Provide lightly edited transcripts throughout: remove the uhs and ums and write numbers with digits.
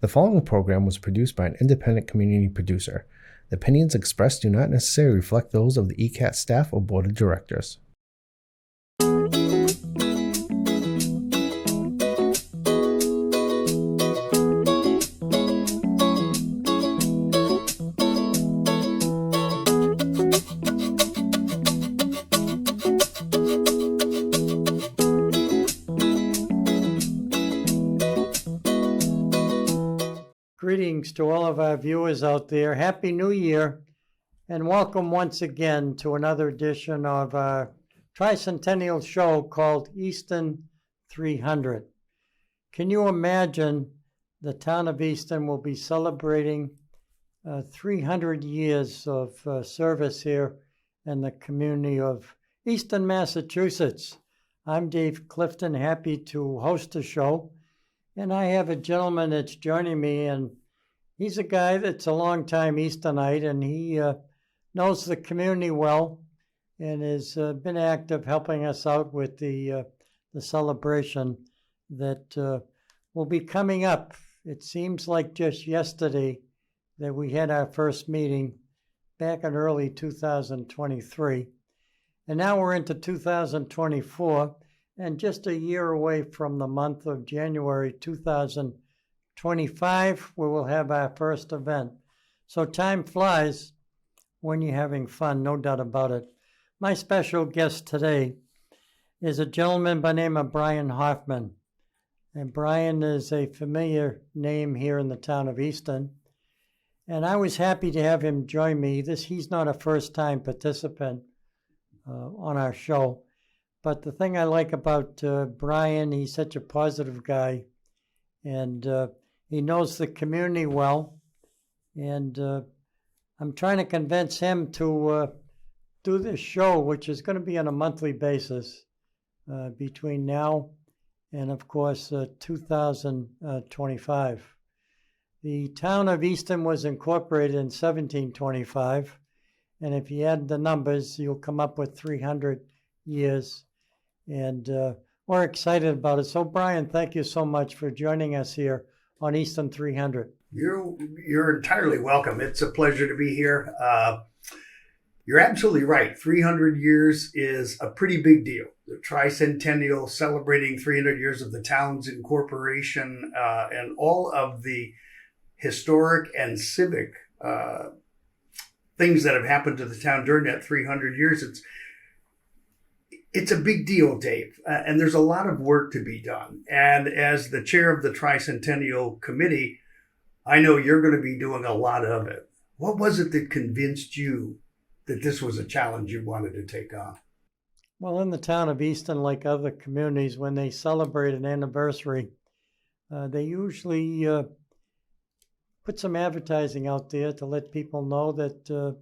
The following program was produced by an independent community producer. The opinions expressed do not necessarily reflect those of the ECAT staff or board of directors. Greetings to all of our viewers out there. Happy New Year, and welcome once again to another edition of our tricentennial show called Easton 300. Can you imagine the town of Easton will be celebrating 300 years of service here in the community of Easton, Massachusetts? I'm Dave Clifton, happy to host the show. And I have a gentleman that's joining me, and he's a guy that's a long-time Eastonite, and he knows the community well and has been active helping us out with the celebration that will be coming up. It seems like just yesterday that we had our first meeting back in early 2023, and now we're into 2024. And just a year away from the month of January 2025, we will have our first event. So time flies when you're having fun, no doubt about it. My special guest today is a gentleman by the name of Brian Hoffman. And Brian is a familiar name here in the town of Easton. And I was happy to have him join me. He's not a first-time participant on our show. But the thing I like about Brian, he's such a positive guy, and he knows the community well. And I'm trying to convince him to do this show, which is going to be on a monthly basis between now and, of course, 2025. The town of Easton was incorporated in 1725, and if you add the numbers, you'll come up with 300 years. And we're excited about it. So, Brian, thank you so much for joining us here on Easton 300. You're entirely welcome. It's a pleasure to be here. You're absolutely right. 300 years is a pretty big deal. The tricentennial, celebrating 300 years of the town's incorporation, and all of the historic and civic things that have happened to the town during that 300 years. It's a big deal, Dave, and there's a lot of work to be done. And as the chair of the Tricentennial Committee, I know you're going to be doing a lot of it. What was it that convinced you that this was a challenge you wanted to take on? Well, in the town of Easton, like other communities, when they celebrate an anniversary, they usually put some advertising out there to let people know that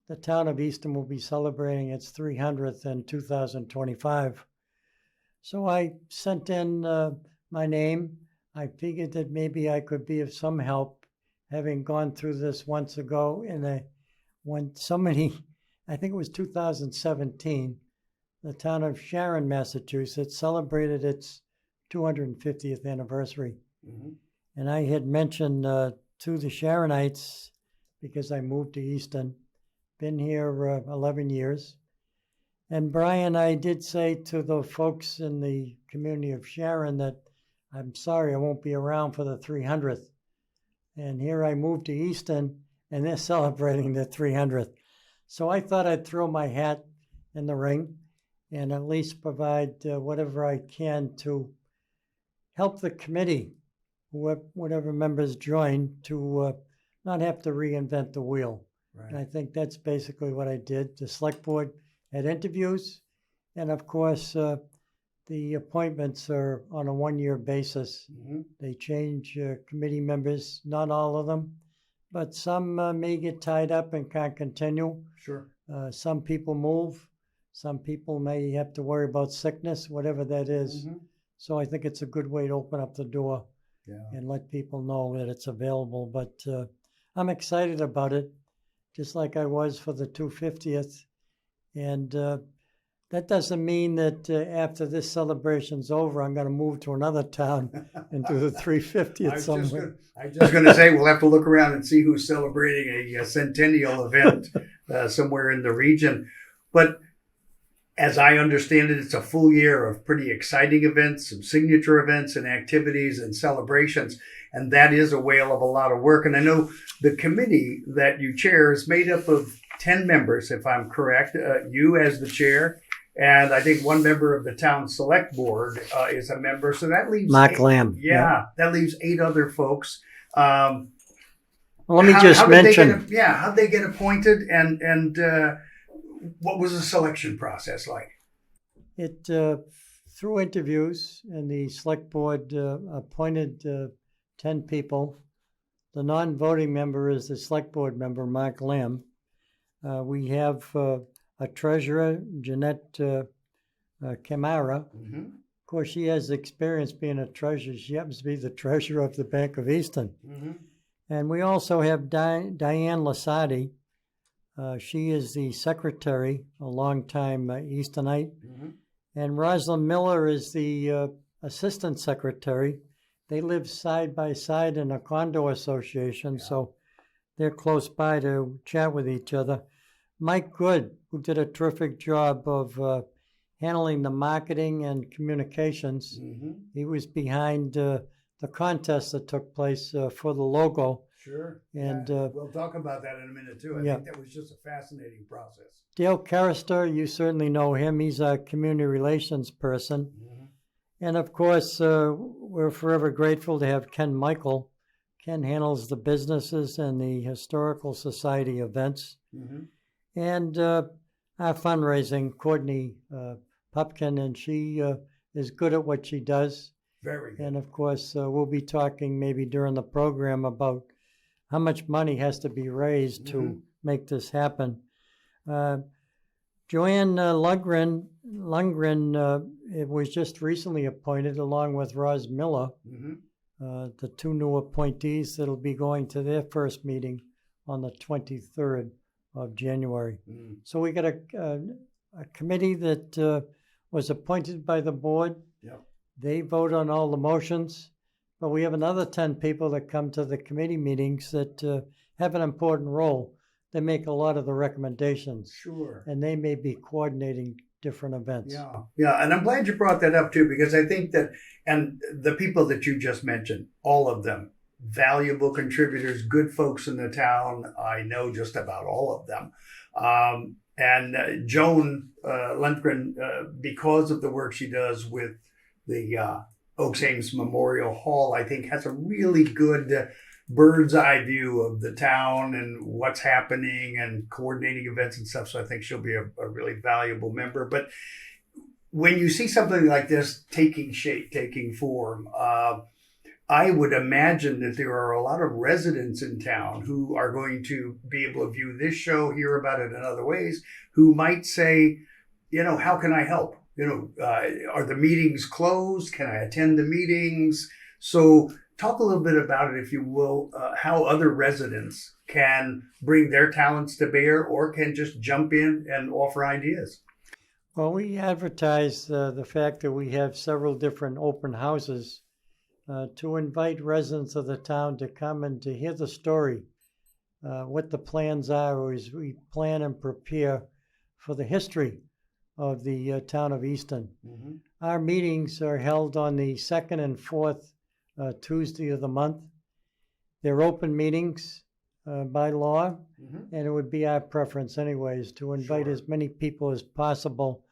the town of Easton will be celebrating its 300th in 2025. So I sent in my name. I figured that maybe I could be of some help, having gone through this once ago when somebody, I think it was 2017, the town of Sharon, Massachusetts, celebrated its 250th anniversary. Mm-hmm. And I had mentioned to the Sharonites, because I moved to Easton, been here 11 years. And Brian, I did say to the folks in the community of Sharon that I'm sorry I won't be around for the 300th. And here I moved to Easton, and they're celebrating the 300th. So I thought I'd throw my hat in the ring and at least provide whatever I can to help the committee, whatever members join, to not have to reinvent the wheel. Right. And I think that's basically what I did. The select board had interviews, and of course, the appointments are on a one-year basis. Mm-hmm. They change committee members, not all of them, but some may get tied up and can't continue. Sure. Some people move. Some people may have to worry about sickness, whatever that is. Mm-hmm. So I think it's a good way to open up the door and let people know that it's available. But I'm excited about it, just like I was for the 250th. And the that doesn't mean that after this celebration's over, I'm going to move to another town and do the 350th somewhere. I was just going to say, we'll have to look around and see who's celebrating a centennial event somewhere in the region. But as I understand it, it's a full year of pretty exciting events, some signature events and activities and celebrations. And that is a whale of a lot of work. And I know the committee that you chair is made up of 10 members, if I'm correct. You as the chair, and I think one member of the town select board is a member. So that leaves Mark Lamb. Yeah, that leaves 8 other folks. Well, let me just mention. How'd they get appointed, and what was the selection process like? It through interviews, and the select board appointed 10 people. The non-voting member is the select board member, Mark Lamb. We have a treasurer, Jeanette Camara. Mm-hmm. Of course, she has experience being a treasurer. She happens to be the treasurer of the Bank of Easton. Mm-hmm. And we also have Diane Lasati. She is the secretary, a longtime Eastonite. Mm-hmm. And Rosalind Miller is the assistant secretary. They live side by side in a condo association, so they're close by to chat with each other. Mike Good, who did a terrific job of handling the marketing and communications. Mm-hmm. He was behind the contest that took place for the logo. Sure. And we'll talk about that in a minute, too. I think that was just a fascinating process. Dale Carrister, you certainly know him. He's a community relations person. Mm-hmm. And, of course, we're forever grateful to have Ken Michael. Ken handles the businesses and the Historical Society events. Mm-hmm. And our fundraising, Courtney Pupkin, and she is good at what she does. Very good. And, of course, we'll be talking maybe during the program about how much money has to be raised to make this happen. Joanne Lundgren it was just recently appointed, along with Roz Miller, the 2 new appointees that'll be going to their first meeting on the 23rd of January. Mm. So we got a committee that was appointed by the board. Yep. They vote on all the motions, but we have another 10 people that come to the committee meetings that have an important role. They make a lot of the recommendations. Sure. And they may be coordinating different events. Yeah, and I'm glad you brought that up too, because I think that, and the people that you just mentioned, all of them, valuable contributors, good folks in the town. I know just about all of them. And Joan Lundgren, because of the work she does with the Oaks Ames Memorial Hall, I think has a really good bird's eye view of the town and what's happening and coordinating events and stuff. So I think she'll be a really valuable member. But when you see something like this taking shape, taking form, I would imagine that there are a lot of residents in town who are going to be able to view this show, hear about it in other ways, who might say, how can I help? Are the meetings closed? Can I attend the meetings? So talk a little bit about it, if you will, how other residents can bring their talents to bear or can just jump in and offer ideas. Well, we advertise the fact that we have several different open houses to invite residents of the town to come and to hear the story, what the plans are as we plan and prepare for the history of the town of Easton. Mm-hmm. Our meetings are held on the 2nd and 4th Tuesday of the month. They're open meetings by law, and it would be our preference anyways to invite as many people as possible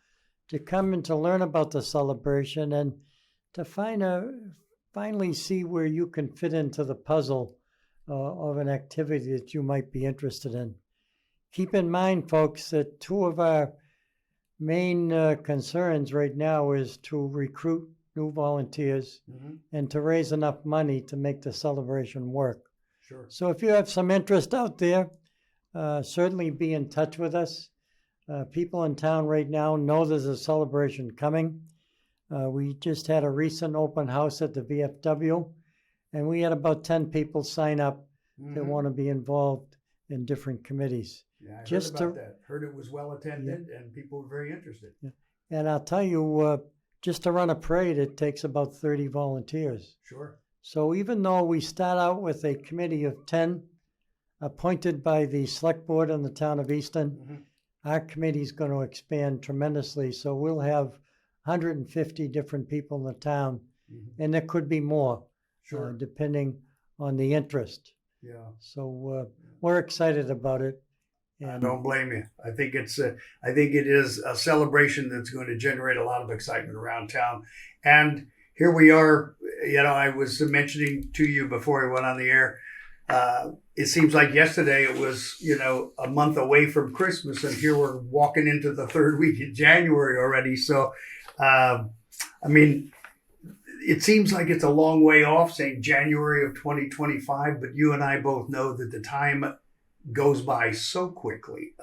to come and to learn about the celebration and to finally see where you can fit into the puzzle of an activity that you might be interested in. Keep in mind, folks, that 2 of our main concerns right now is to recruit new volunteers and to raise enough money to make the celebration work. Sure. So if you have some interest out there, certainly be in touch with us. People in town right now know there's a celebration coming. We just had a recent open house at the VFW, and we had about 10 people sign up that want to be involved in different committees. Yeah, I heard about that. Heard it was well attended, and people were very interested. Yeah. And I'll tell you, just to run a parade, it takes about 30 volunteers. Sure. So even though we start out with a committee of 10 appointed by the select board in the town of Easton, our committee is going to expand tremendously. So we'll have 150 different people in the town, and there could be more, Sure. depending on the interest. Yeah. So we're excited about it. I don't blame you. I think it is a celebration that's going to generate a lot of excitement around town. And here we are. I was mentioning to you before we went on the air. It seems like yesterday it was, a month away from Christmas, and here we're walking into the third week in January already. So, it seems like it's a long way off, saying January of 2025, but you and I both know that the time goes by so quickly.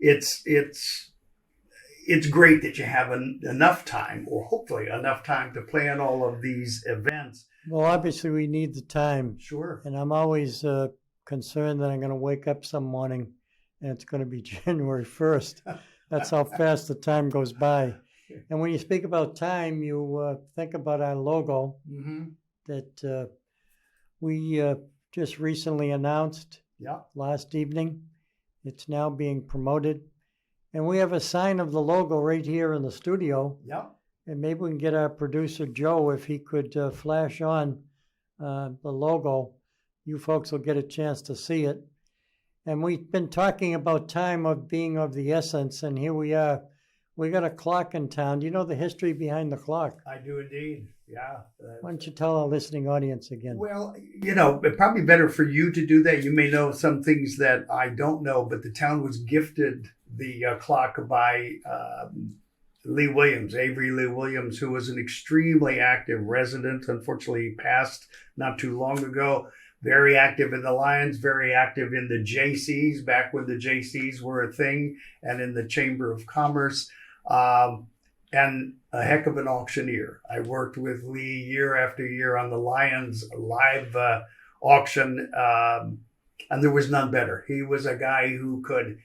It's great that you have enough time, or hopefully enough time, to plan all of these events. Well, obviously we need the time. Sure. And I'm always concerned that I'm going to wake up some morning and it's going to be January 1st. That's how fast the time goes by. And when you speak about time, you think about our logo that we just recently announced last evening. It's now being promoted. And we have a sign of the logo right here in the studio. Yeah. And maybe we can get our producer, Joe, if he could flash on the logo. You folks will get a chance to see it. And we've been talking about time of being of the essence, and here we are. We got a clock in town. Do you know the history behind the clock? I do indeed. Yeah. Why don't you tell our listening audience again? Well, it's probably better for you to do that. You may know some things that I don't know, but the town was gifted the clock by Avery Lee Williams, who was an extremely active resident. Unfortunately, he passed not too long ago. Very active in the Lions, very active in the JCs, back when the JCs were a thing, and in the Chamber of Commerce. And a heck of an auctioneer. I worked with Lee year after year on the Lions live auction, and there was none better. He was a guy who could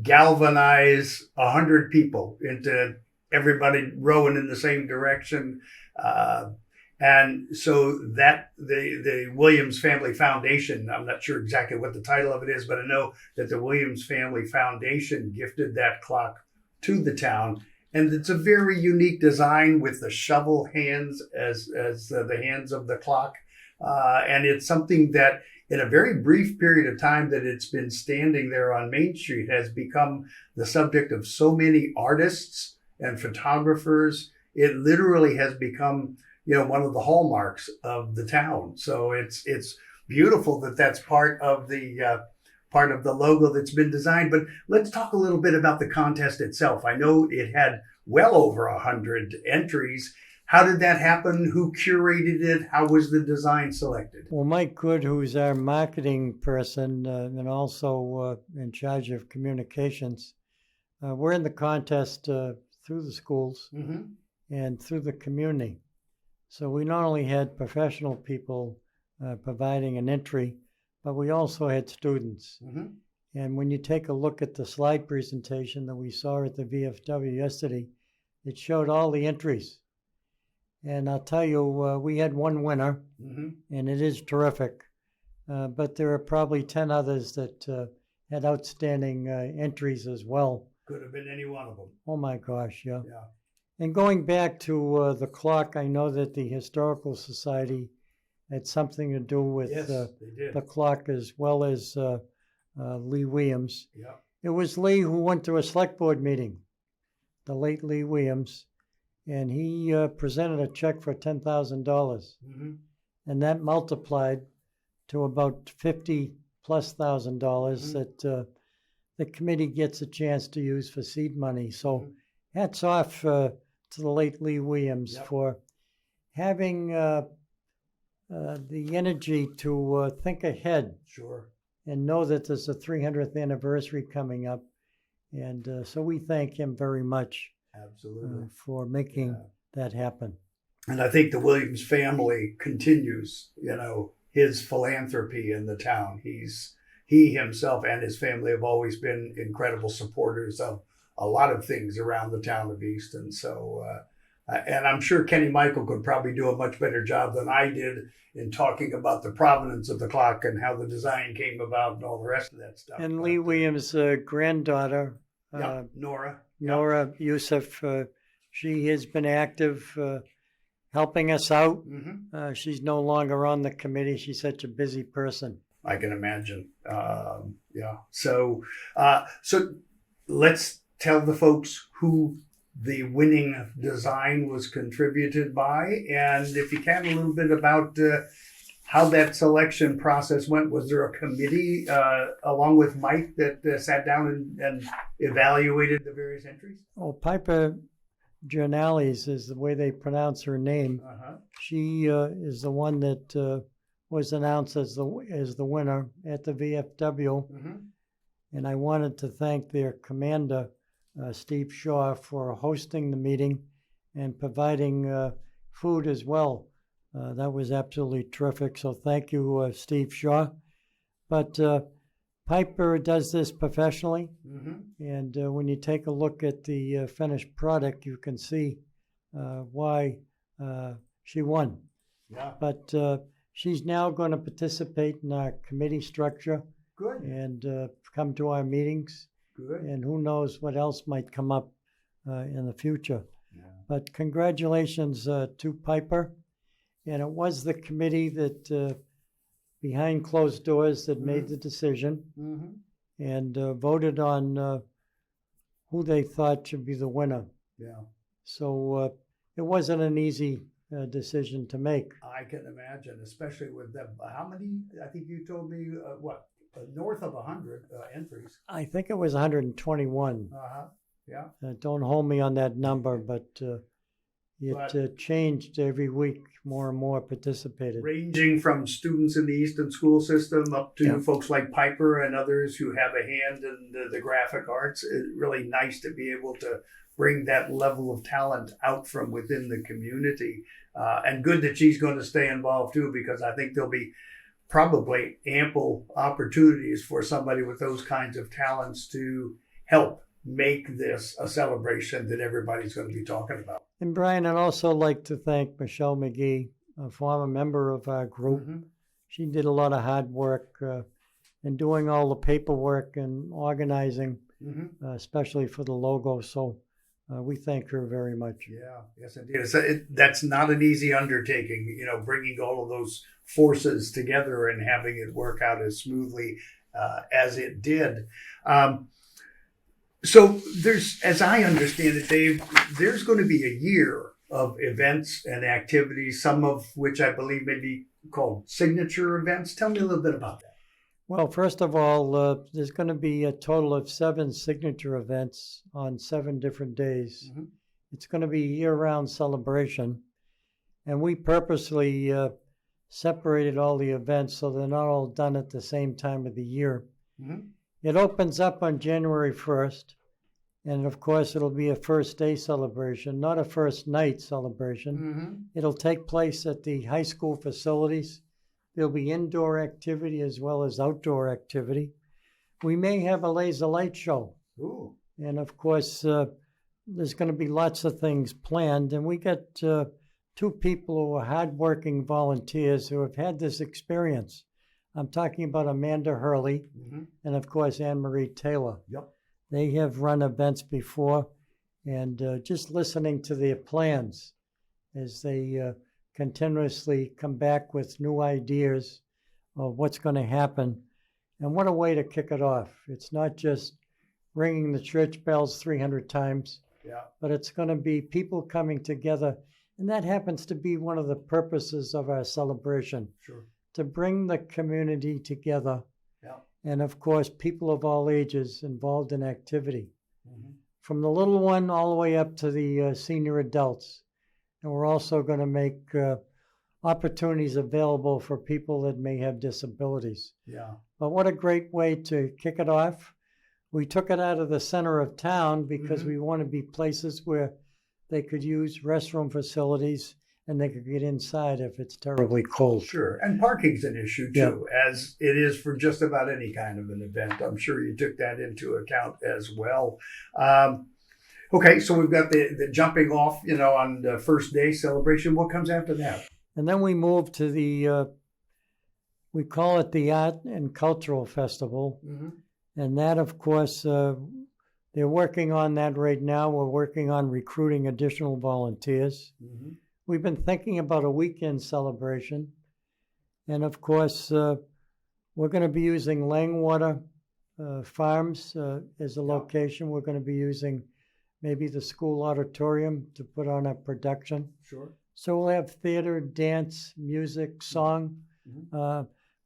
galvanize 100 people into everybody rowing in the same direction. And so that the Williams Family Foundation, I'm not sure exactly what the title of it is, but I know that the Williams Family Foundation gifted that clock to the town. And it's a very unique design with the shovel hands as the hands of the clock. And it's something that in a very brief period of time that it's been standing there on Main Street has become the subject of so many artists and photographers. It literally has become, one of the hallmarks of the town. So it's beautiful that that's part of the logo that's been designed. But let's talk a little bit about the contest itself. I know it had well over 100 entries. How did that happen? Who curated it? How was the design selected? Well, Mike Good, who's our marketing person and also in charge of communications, we're in the contest through the schools and through the community. So we not only had professional people providing an entry, but we also had students. And when you take a look at the slide presentation that we saw at the VFW yesterday, it showed all the entries. And I'll tell you, we had one winner, and it is terrific. But there are probably 10 others that had outstanding entries as well. Could have been any one of them. Oh my gosh, yeah. And going back to the clock, I know that the Historical Society had something to do with the clock as well as Lee Williams. It was Lee who went to a select board meeting, the late Lee Williams, and he presented a check for $10,000. And that multiplied to about $50,000+ that the committee gets a chance to use for seed money. So hats off to the late Lee Williams for having the energy to think ahead and know that there's a 300th anniversary coming up. And so we thank him very much for making that happen. And I think the Williams family continues, his philanthropy in the town. He himself and his family have always been incredible supporters of a lot of things around the town of Easton. So, and I'm sure Kenny Michael could probably do a much better job than I did in talking about the provenance of the clock and how the design came about and all the rest of that stuff. And Lee Williams' granddaughter, Nora. Nora Youssef, she has been active helping us out. Mm-hmm. She's no longer on the committee. She's such a busy person. I can imagine. So let's tell the folks who the winning design was contributed by, and if you can, a little bit about how that selection process went. Was there a committee along with Mike that sat down and evaluated the various entries? Oh, Piper Journales is the way they pronounce her name. Uh-huh. She is the one that was announced as the winner at the VFW. Mm-hmm. And I wanted to thank their commander, Steve Shaw, for hosting the meeting and providing food as well. That was absolutely terrific. So thank you, Steve Shaw. But Piper does this professionally. Mm-hmm. And when you take a look at the finished product, you can see why she won. Yeah. But she's now going to participate in our committee structure. Good. And come to our meetings. Good. And who knows what else might come up in the future. Yeah. But congratulations to Piper. And it was the committee that, behind closed doors, that made the decision Mm-hmm. and voted on who they thought should be the winner. Yeah. So it wasn't an easy decision to make. I can imagine, especially with them. How many? I think you told me north of 100 entries. I think it was 121. Uh-huh. Yeah. Don't hold me on that number, but it changed every week. More and more participated. Ranging from students in the Easton school system up to Yeah. folks like Piper and others who have a hand in the graphic arts. It's really nice to be able to bring that level of talent out from within the community. And good that she's going to stay involved too, because I think there'll be probably ample opportunities for somebody with those kinds of talents to help make this a celebration that everybody's going to be talking about. And Brian, I'd also like to thank Michelle McGee, a former member of our group. Mm-hmm. She did a lot of hard work in doing all the paperwork and organizing, Mm-hmm. especially for the logo. So we thank her very much. Yeah, yes, indeed. That's not an easy undertaking, bringing all of those forces together and having it work out as smoothly as it did. So there's, as I understand it, Dave, there's going to be a year of events and activities, some of which I believe may be called signature events. Tell me a little bit about that. Well, first of all, there's going to be a total of 7 signature events on 7 different days. Mm-hmm. It's going to be a year-round celebration. And we purposely separated all the events so they're not all done at the same time of the year. Mm-hmm. It opens up on January 1st. And of course, it'll be a first day celebration, not a first night celebration. Mm-hmm. It'll take place at the high school facilities. There'll be indoor activity as well as outdoor activity. We may have a laser light show. Ooh. And of course, there's going to be lots of things planned. And we got 2 people who are hardworking volunteers who have had this experience. I'm talking about Amanda Hurley Mm-hmm. and, of course, Anne-Marie Taylor. Yep. They have run events before, and just listening to their plans as they continuously come back with new ideas of what's going to happen. And what a way to kick it off. It's not just ringing the church bells 300 times, Yeah. but it's going to be people coming together. And that happens to be one of the purposes of our celebration, Sure. to bring the community together. Yeah. And of course, people of all ages involved in activity, Mm-hmm. from the little one all the way up to the senior adults. And we're also going to make opportunities available for people that may have disabilities. Yeah. But what a great way to kick it off. We took it out of the center of town because Mhm. we want to be places where they could use restroom facilities and they could get inside if it's terribly cold. Sure. And parking's an issue too, as it is for just about any kind of an event. I'm sure you took that into account as well. Okay, so we've got the jumping off, on the first day celebration. What comes after that? And then we move to we call it the Art and Cultural Festival. Mm-hmm. And that, of course, they're working on that right now. We're working on recruiting additional volunteers. Mm-hmm. We've been thinking about a weekend celebration. And of course, we're going to be using Langwater Farms as a location. We're going to be using maybe the school auditorium to put on a production. Sure. So we'll have theater, dance, music, song,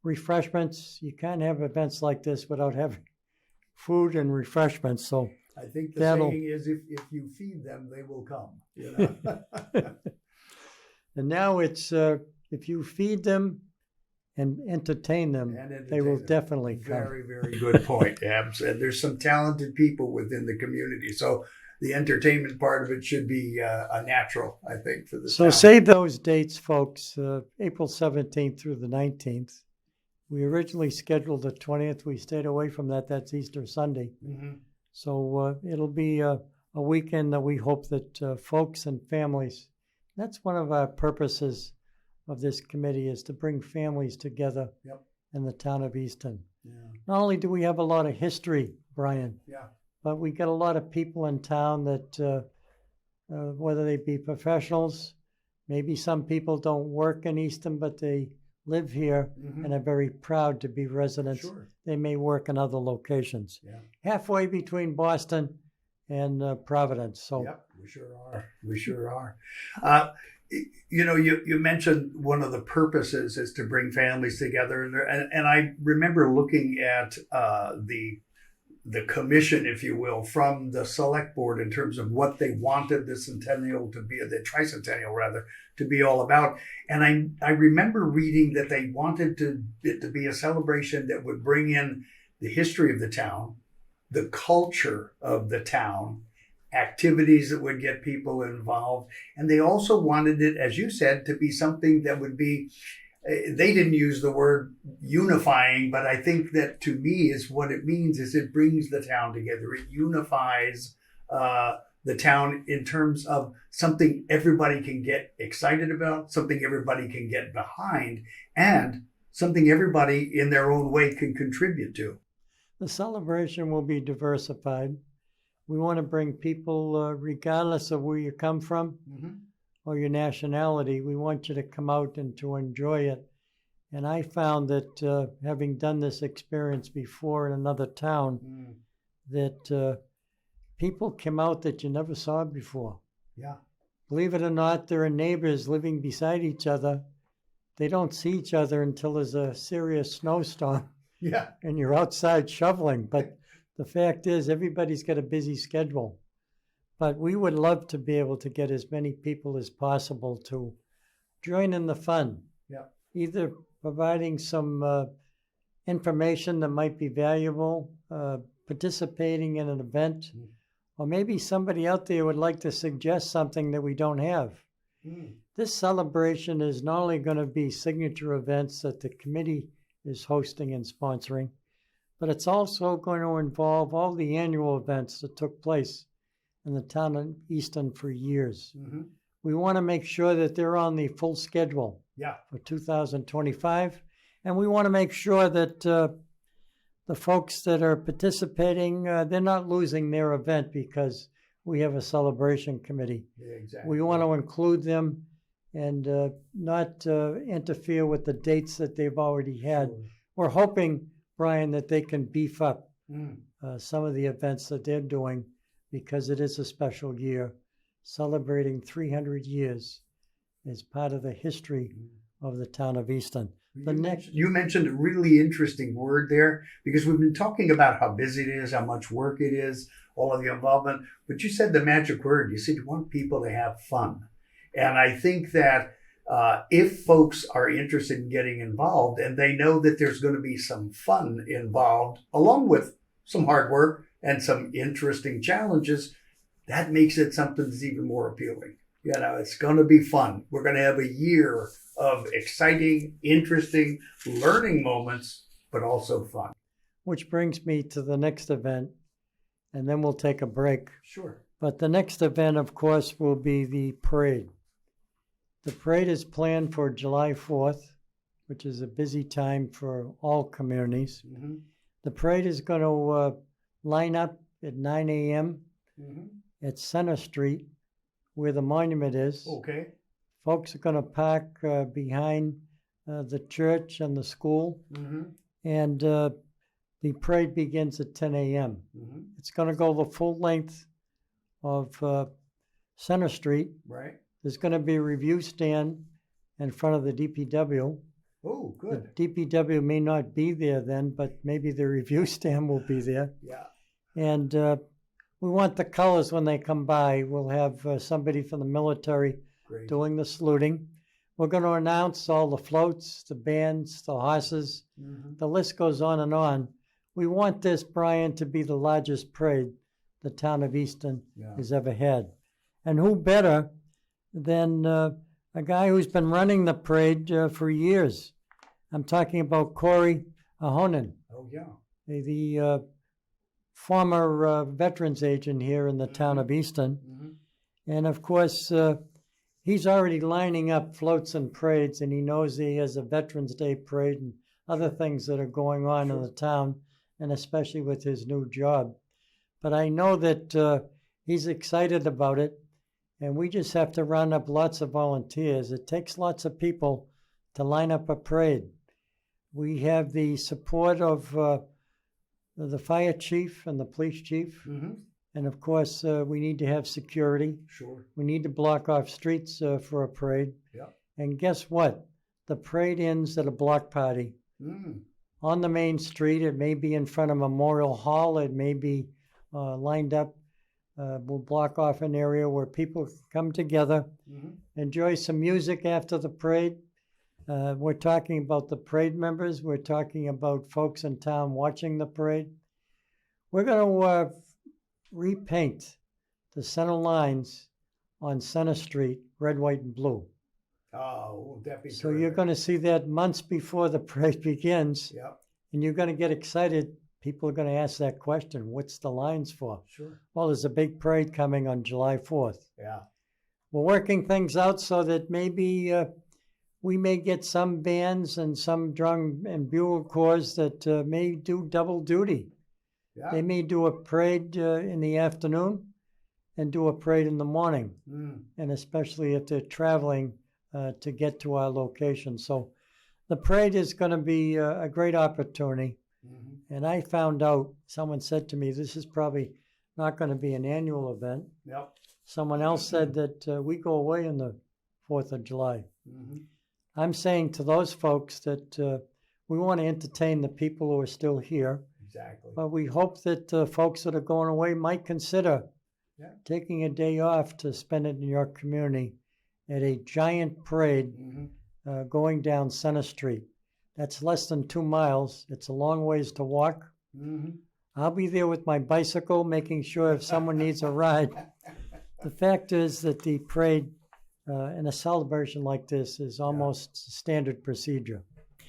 refreshments. You can't have events like this without having food and refreshments. So I think the saying is, if you feed them, they will come. And now it's if you feed them and entertain them, they will definitely come. Very, very good point, Abs. And there's some talented people within the community. So the entertainment part of it should be a natural, I think, for the So town. save those dates, folks, April 17th through the 19th. We originally scheduled the 20th. We stayed away from that. That's Easter Sunday. Mm-hmm. So it'll be a weekend that we hope that folks and families, that's one of our purposes of this committee, is to bring families together in the town of Easton. Yeah. Not only do we have a lot of history, Brian, but we got a lot of people in town that, whether they be professionals, maybe some people don't work in Easton, but they live here and are very proud to be residents. Sure. They may work in other locations. Yeah. Halfway between Boston and Providence. So Yep, we sure are. We sure are. You mentioned one of the purposes is to bring families together, and I remember looking at the commission, if you will, from the select board in terms of what they wanted the centennial to be, the tricentennial rather, to be all about. And I remember reading that they wanted it to be a celebration that would bring in the history of the town, the culture of the town, activities that would get people involved. And they also wanted it, as you said, to be something that would be, they didn't use the word unifying, but I think that to me is what it means is it brings the town together. It unifies the town in terms of something everybody can get excited about, something everybody can get behind, and something everybody in their own way can contribute to. The celebration will be diversified. We want to bring people, regardless of where you come from or your nationality, we want you to come out and to enjoy it. And I found that having done this experience before in another town, that people come out that you never saw before. Yeah. Believe it or not, there are neighbors living beside each other. They don't see each other until there's a serious snowstorm. Yeah. And you're outside shoveling. But the fact is, everybody's got a busy schedule. But we would love to be able to get as many people as possible to join in the fun. Yeah. Either providing some information that might be valuable, participating in an event, or maybe somebody out there would like to suggest something that we don't have. This celebration is not only going to be signature events that the committee is hosting and sponsoring, but it's also going to involve all the annual events that took place in the town of Easton for years. We want to make sure that they're on the full schedule for 2025, and we want to make sure that the folks that are participating, they're not losing their event because we have a celebration committee. Yeah, exactly. We want to include them and not interfere with the dates that they've already had. Sure. We're hoping, Brian, that they can beef up some of the events that they're doing because it is a special year, celebrating 300 years as part of the history of the town of Easton. You mentioned a really interesting word there because we've been talking about how busy it is, how much work it is, all of the involvement, but you said the magic word. You said you want people to have fun. And I think that if folks are interested in getting involved and they know that there's going to be some fun involved, along with some hard work and some interesting challenges, that makes it something that's even more appealing. It's going to be fun. We're going to have a year of exciting, interesting, learning moments, but also fun. Which brings me to the next event, and then we'll take a break. Sure. But the next event, of course, will be the parade. The parade is planned for July 4th, which is a busy time for all communities. Mm-hmm. The parade is going to line up at 9 a.m. Mm-hmm. at Center Street, where the monument is. Okay. Folks are going to park behind the church and the school, Mm-hmm. and the parade begins at 10 a.m. Mm-hmm. It's going to go the full length of Center Street. Right. There's going to be a review stand in front of the DPW. Oh, good. The DPW may not be there then, but maybe the review stand will be there. Yeah. And we want the colors when they come by. We'll have somebody from the military Great. doing the saluting. We're going to announce all the floats, the bands, the horses. Mm-hmm. The list goes on and on. We want this, Brian, to be the largest parade the town of Easton has ever had. And who better than a guy who's been running the parade for years? I'm talking about Corey Hoffman, Oh, yeah. the former veterans agent here in the town of Easton. Mm-hmm. And of course, he's already lining up floats and parades, and he knows he has a Veterans Day parade and other things that are going on in the town, and especially with his new job. But I know that he's excited about it, and we just have to round up lots of volunteers. It takes lots of people to line up a parade. We have the support of the fire chief and the police chief. Mm-hmm. And of course, we need to have security. Sure. We need to block off streets for a parade. Yeah. And guess what? The parade ends at a block party on the main street. It may be in front of Memorial Hall. It may be lined up. We'll block off an area where people can come together, enjoy some music after the parade. We're talking about the parade members. We're talking about folks in town watching the parade. We're going to repaint the center lines on Center Street, red, white, and blue. Oh, won't that be So terrific? you're going to see that months before the parade begins, Yep. and you're going to get excited. People are going to ask that question, what's the lines for? Sure. Well, there's a big parade coming on July 4th. Yeah. We're working things out so that maybe we may get some bands and some drum and bugle corps that may do double duty. Yeah. They may do a parade in the afternoon and do a parade in the morning, and especially if they're traveling to get to our location. So the parade is going to be a great opportunity. And I found out, someone said to me, this is probably not going to be an annual event. Yep. Someone else said that we go away on the 4th of July. I'm saying to those folks that we want to entertain the people who are still here, Exactly. but we hope that folks that are going away might consider taking a day off to spend it in your community at a giant parade going down Center Street. That's less than 2 miles. It's a long ways to walk. I'll be there with my bicycle, making sure if someone needs a ride. The fact is that the parade in a celebration like this is almost standard procedure.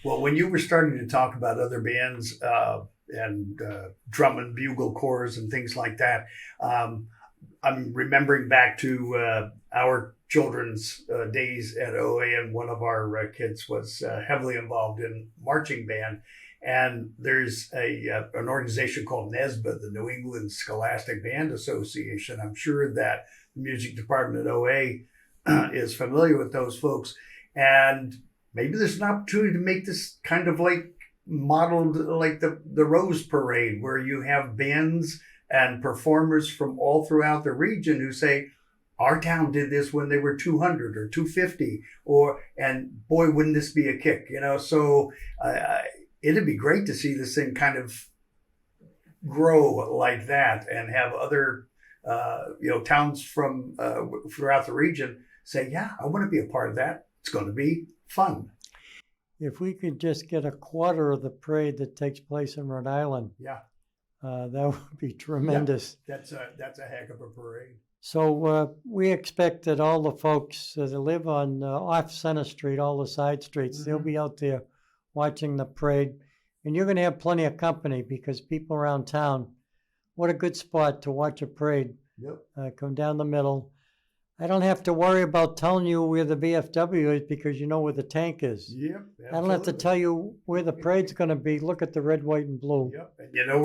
Well, when you were starting to talk about other bands and drum and bugle corps and things like that, I'm remembering back to our children's days at OA, and one of our kids was heavily involved in marching band. And there's an organization called NESBA, the New England Scholastic Band Association. I'm sure that the music department at OA is familiar with those folks. And maybe there's an opportunity to make this kind of like modeled like the Rose Parade, where you have bands and performers from all throughout the region who say, our town did this when they were 200 or 250, and boy, wouldn't this be a kick, So it'd be great to see this thing kind of grow like that and have other, towns from throughout the region say, yeah, I want to be a part of that. It's going to be fun. If we could just get a quarter of the parade that takes place in Rhode Island, that would be tremendous. Yeah, that's a heck of a parade. So we expect that all the folks that live on off Center Street, all the side streets, they'll be out there watching the parade. And you're going to have plenty of company because people around town, what a good spot to watch a parade Yep. come down the middle. I don't have to worry about telling you where the VFW is because you know where the tank is. Yep. I don't have to absolutely. tell you where the parade's going to be. Look at the red, white, and blue. Yep. And you know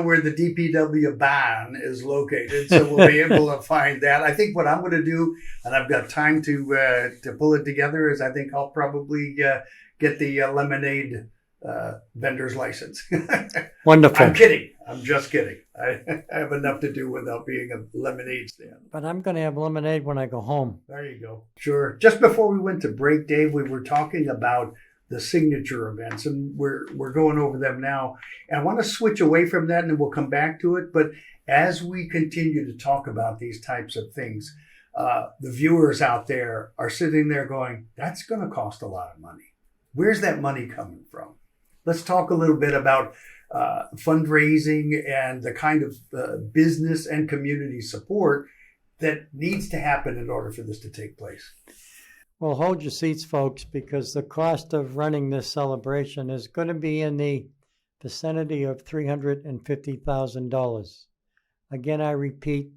where the DPW barn is located, so we'll be able to find that. I think what I'm going to do, and I've got time to pull it together, is I think I'll probably get the lemonade vendor's license. Wonderful. I'm kidding. I'm just kidding. I have enough to do without being a lemonade stand. But I'm going to have lemonade when I go home. There you go. Sure. Just before we went to break, Dave, we were talking about the signature events, and we're going over them now. And I want to switch away from that, and then we'll come back to it. But as we continue to talk about these types of things, the viewers out there are sitting there going, that's going to cost a lot of money. Where's that money coming from? Let's talk a little bit about fundraising and the kind of business and community support that needs to happen in order for this to take place. Well, hold your seats, folks, because the cost of running this celebration is going to be in the vicinity of $350,000. Again, I repeat,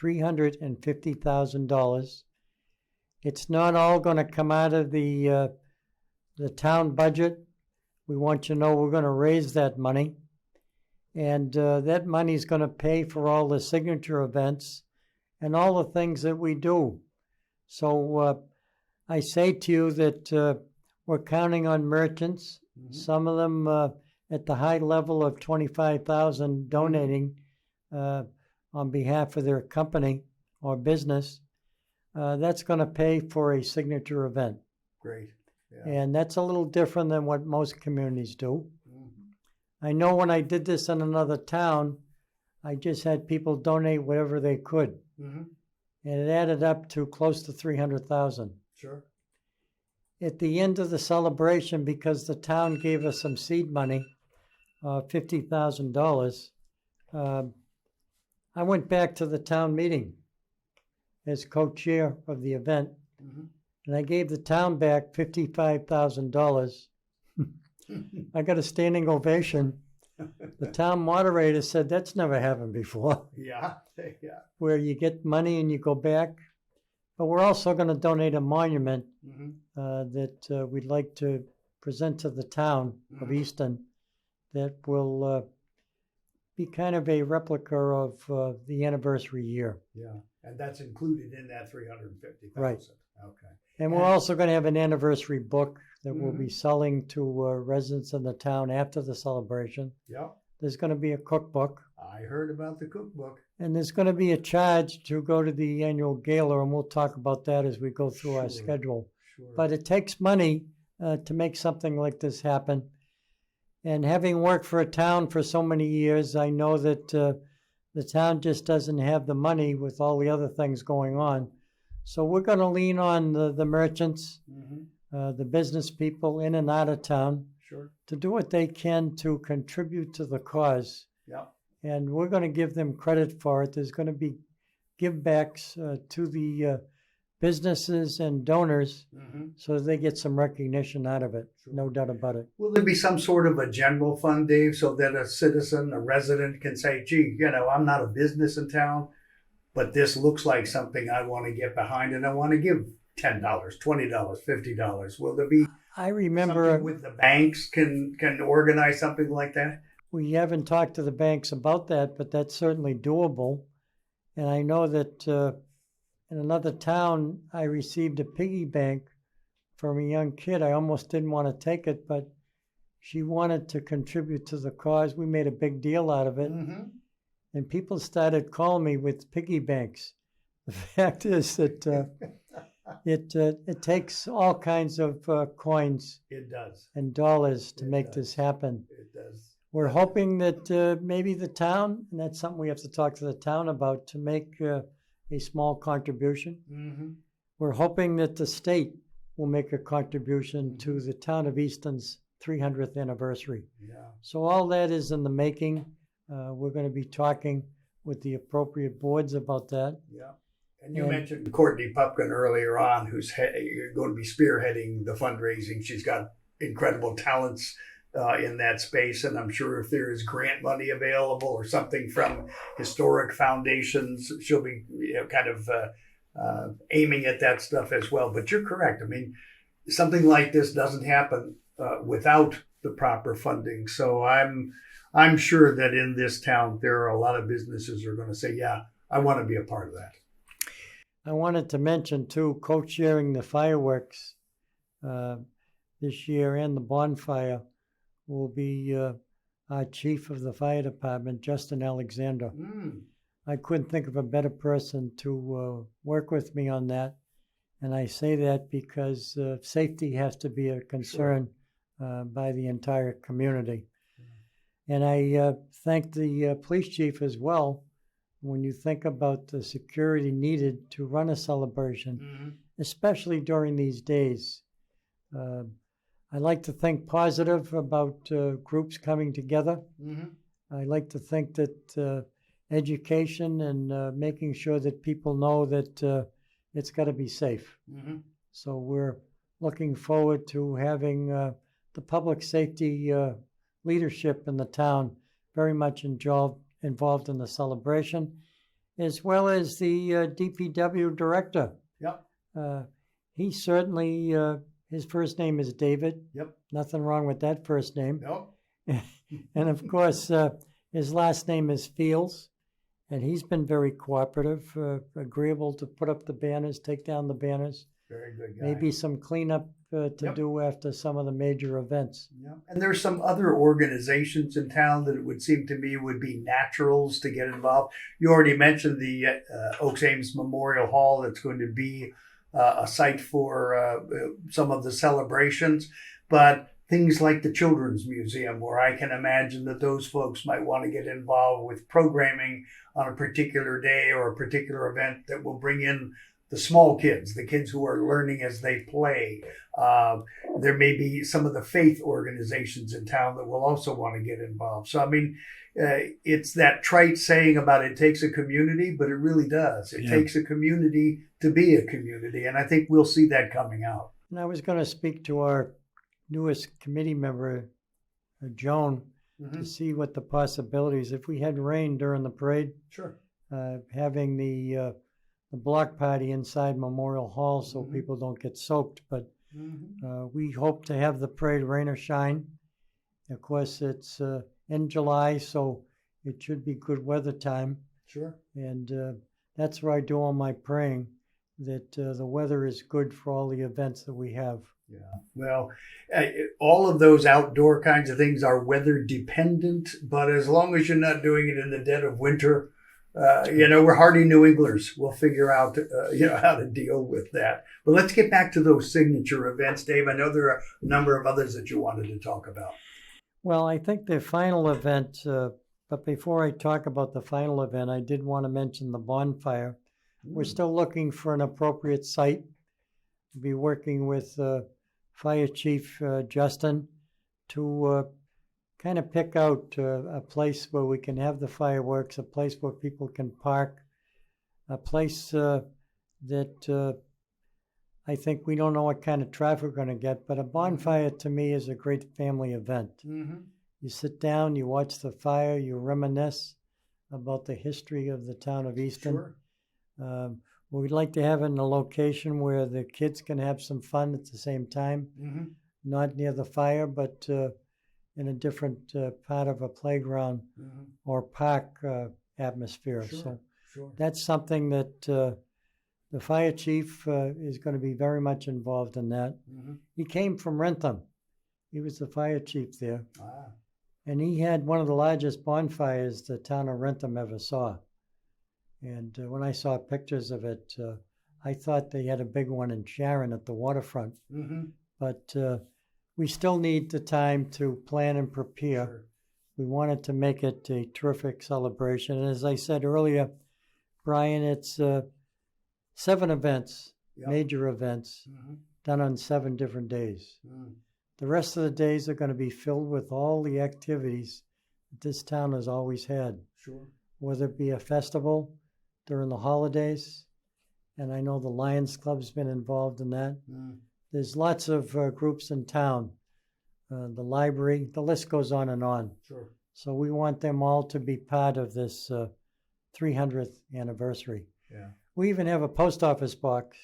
$350,000. It's not all going to come out of the town budget. We want you to know we're going to raise that money. And that money is going to pay for all the signature events and all the things that we do. So I say to you that we're counting on merchants, some of them at the high level of $25,000 donating on behalf of their company or business. That's going to pay for a signature event. Great. Yeah. And that's a little different than what most communities do. I know when I did this in another town, I just had people donate whatever they could. And it added up to close to $300,000. Sure. At the end of the celebration, because the town gave us some seed money, $50,000, I went back to the town meeting as co-chair of the event. And I gave the town back $55,000. I got a standing ovation. The town moderator said, that's never happened before. Yeah. Where you get money and you go back. But we're also going to donate a monument that we'd like to present to the town of Easton that will be kind of a replica of the anniversary year. Yeah. And that's included in that $350,000. Right. Okay. And we're also going to have an anniversary book that we'll be selling to residents in the town after the celebration. Yeah. There's going to be a cookbook. I heard about the cookbook. And there's going to be a charge to go to the annual gala, and we'll talk about that as we go through our schedule. Sure. But it takes money to make something like this happen. And having worked for a town for so many years, I know that the town just doesn't have the money with all the other things going on. So we're going to lean on the merchants, the business people in and out of town to do what they can to contribute to the cause. Yeah. And we're going to give them credit for it. There's going to be give-backs to the businesses and donors so they get some recognition out of it. No doubt about it. Will there be some sort of a general fund, Dave, so that a citizen, a resident can say, gee, I'm not a business in town, but this looks like something I want to get behind and I want to give $10, $20, $50. Will there be I remember something with the banks can organize something like that? We haven't talked to the banks about that, but that's certainly doable. And I know that in another town, I received a piggy bank from a young kid. I almost didn't want to take it, but she wanted to contribute to the cause. We made a big deal out of it. And people started calling me with piggy banks. The fact is that it takes all kinds of coins It does. and dollars to make this happen. It does. We're hoping that maybe the town, and that's something we have to talk to the town about, to make a small contribution. We're hoping that the state will make a contribution to the town of Easton's 300th anniversary. Yeah. So all that is in the making. We're going to be talking with the appropriate boards about that. Yeah. And you mentioned Courtney Pupkin earlier on, who's going to be spearheading the fundraising. She's got incredible talents in that space. And I'm sure if there is grant money available or something from historic foundations, she'll be kind of aiming at that stuff as well. But you're correct. I mean, something like this doesn't happen without the proper funding. So I'm sure that in this town, there are a lot of businesses who are going to say, yeah, I want to be a part of that. I wanted to mention, too, co-chairing the fireworks this year and the bonfire will be our chief of the fire department, Justin Alexander. I couldn't think of a better person to work with me on that. And I say that because safety has to be a concern by the entire community. And I thank the police chief as well. When you think about the security needed to run a celebration, especially during these days. I like to think positive about groups coming together. I like to think that education and making sure that people know that it's got to be safe. So we're looking forward to having the public safety leadership in the town very much involved in the celebration, as well as the DPW director. He certainly, his first name is David. Nothing wrong with that first name. And of course, his last name is Fields, and he's been very cooperative, agreeable to put up the banners, take down the banners. Very good guy. Maybe some cleanup to do after some of the major events. And there's some other organizations in town that it would seem to me would be naturals to get involved. You already mentioned the Oaks Ames Memorial Hall that's going to be a site for some of the celebrations, but things like the Children's Museum, where I can imagine that those folks might want to get involved with programming on a particular day or a particular event that will bring in the small kids, the kids who are learning as they play. There may be some of the faith organizations in town that will also want to get involved. So, I mean, it's that trite saying about it takes a community, but it really does. It takes a community to be a community. And I think we'll see that coming out. And I was going to speak to our newest committee member, Joan, to see what the possibilities, if we had rain during the parade, having the block party inside Memorial Hall so people don't get soaked. But we hope to have the parade rain or shine. Of course, it's in July, so it should be good weather time. And that's where I do all my praying, that the weather is good for all the events that we have. Well, all of those outdoor kinds of things are weather dependent, but as long as you're not doing it in the dead of winter, we're hardy New Englanders. We'll figure out, how to deal with that. But let's get back to those signature events, Dave. I know there are a number of others that you wanted to talk about. Well, I think the final event, but before I talk about the final event, I did want to mention the bonfire. We're still looking for an appropriate site. We'll be working with Fire Chief Justin to kind of pick out a place where we can have the fireworks, a place where people can park, a place that I think we don't know what kind of traffic we're going to get, but a bonfire to me is a great family event. You sit down, you watch the fire, you reminisce about the history of the town of Easton. We'd like to have it in a location where the kids can have some fun at the same time, not near the fire, but in a different part of a playground or park atmosphere. So that's something that the fire chief is going to be very much involved in that. He came from Rentham. He was the fire chief there. And he had one of the largest bonfires the town of Rentham ever saw. And when I saw pictures of it, I thought they had a big one in Sharon at the waterfront. But we still need the time to plan and prepare. We wanted to make it a terrific celebration. And as I said earlier, Brian, it's 7 events, major events, done on 7 different days. The rest of the days are going to be filled with all the activities that this town has always had. Whether it be a festival during the holidays, and I know the Lions Club's been involved in that. There's lots of groups in town the library. The list goes on and on. Sure. So we want them all to be part of this 300th anniversary. Yeah. We even have a post office box.